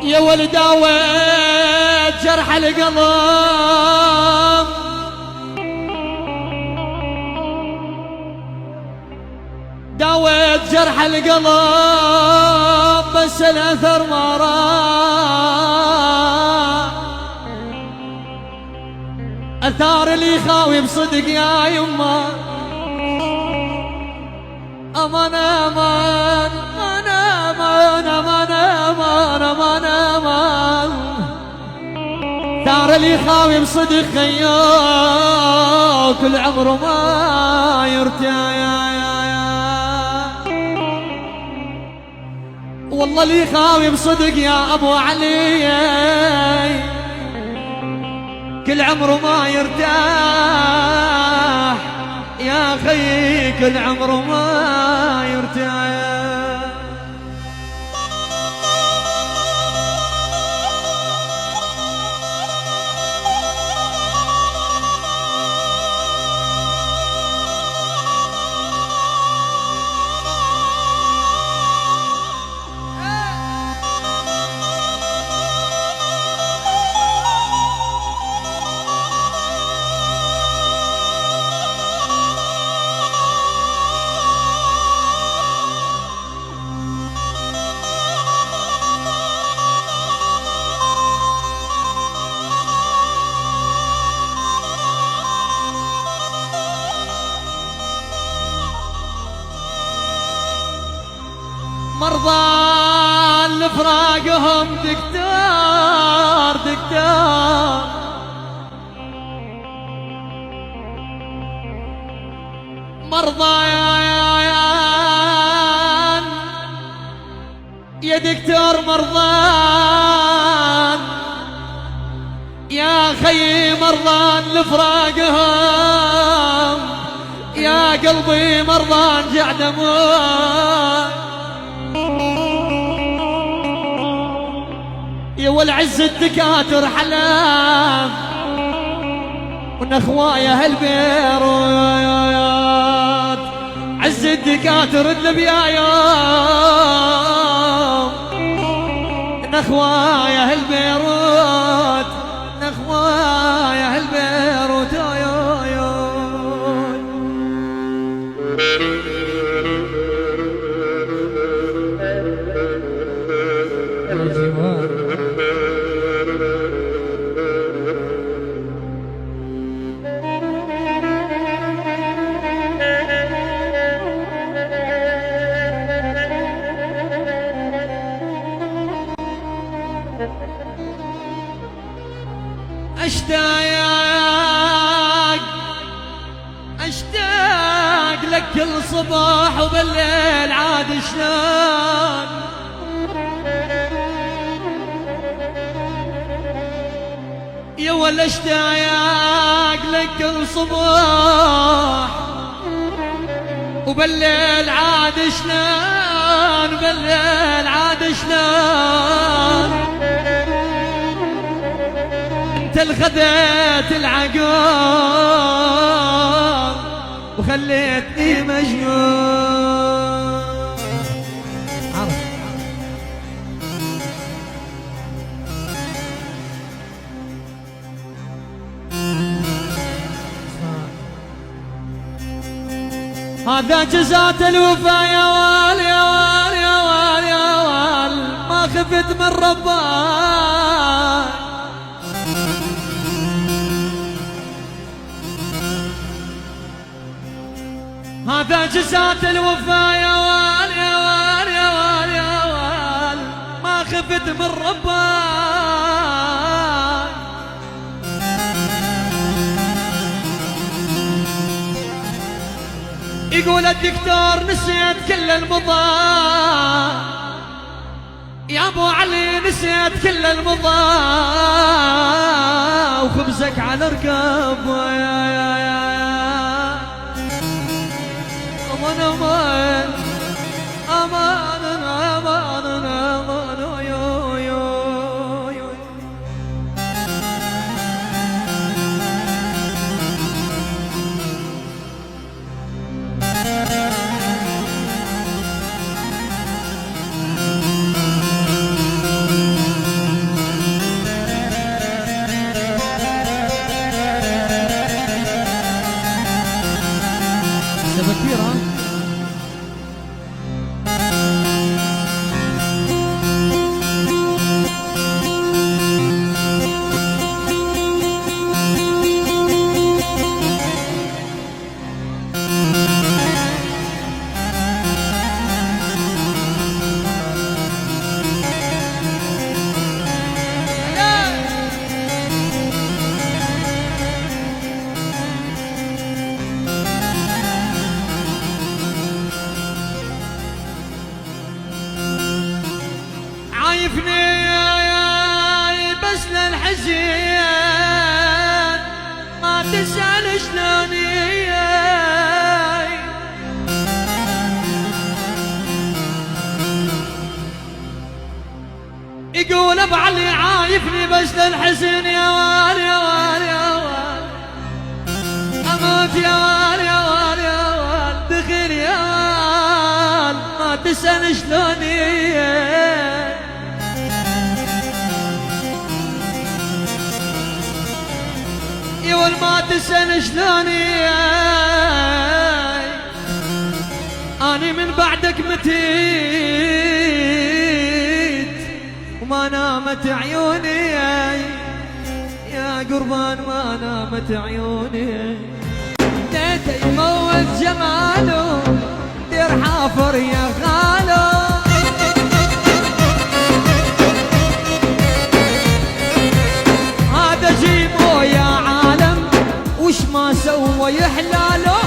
يا ولد داويت جرح القلب، داويت جرح القلب بس الاثر ما راح، اثار اللي خاوي بصدق يا يما. امان امان امان امان امان امان امان، ثار اللي خاوي بصدق خيو كل عمره ما يرتاح. والله اللي خاوي بصدق يا ابو علي كل عمره ما يرتاح، يا خي كل عمره ما يرتاح. مرضى لفراقهم دكتور دكتور، مرضى يا دكتور مرضان يا خي، مرضان لفراقهم يا قلبي، مرضان قاعد اموت. يا والعز الدكاتر حلام ونخوايا هالبيروت، عز الدكاتر النبيايوم نخوايا هالبيروت، نخوايا هالبيروت. اشتاق اشتاق لك كل صباح وبالليل عاد شلون، يا ولا اشتاق لك كل صباح وبالليل عاد شلون، بالليل عاد شلون. انت الخذيت العقول وخليتني مجنون. هذا جزات الوفا يا وال يا وال يا وال يا وال، ما خفت من ربك. هذا جزات الوفا يا وال يا وال يا وال يا وال، ما خفت من ربك. يقول الدكتور نسيت كل المضى، يا ابو علي نسيت كل المضى، وخبزك على ركب. يا امان امان امان امان امان يو يو يو. عايفني بس للحزين ما تسأل شلوني. يقول ابو علي عايفني بس للحزن يا وال يا وال يا وال اموت يا وال يا وال يا وال دخيل يا وال ما تسأل شلوني. يقول ما تسأل شلوني اني من بعدك متيت وما نامت عيوني يا قربان ما نامت عيوني. ليت يموت جماله دير حافر يا خالو هذا جيبه يا عالم وش ما سوى يحلاله.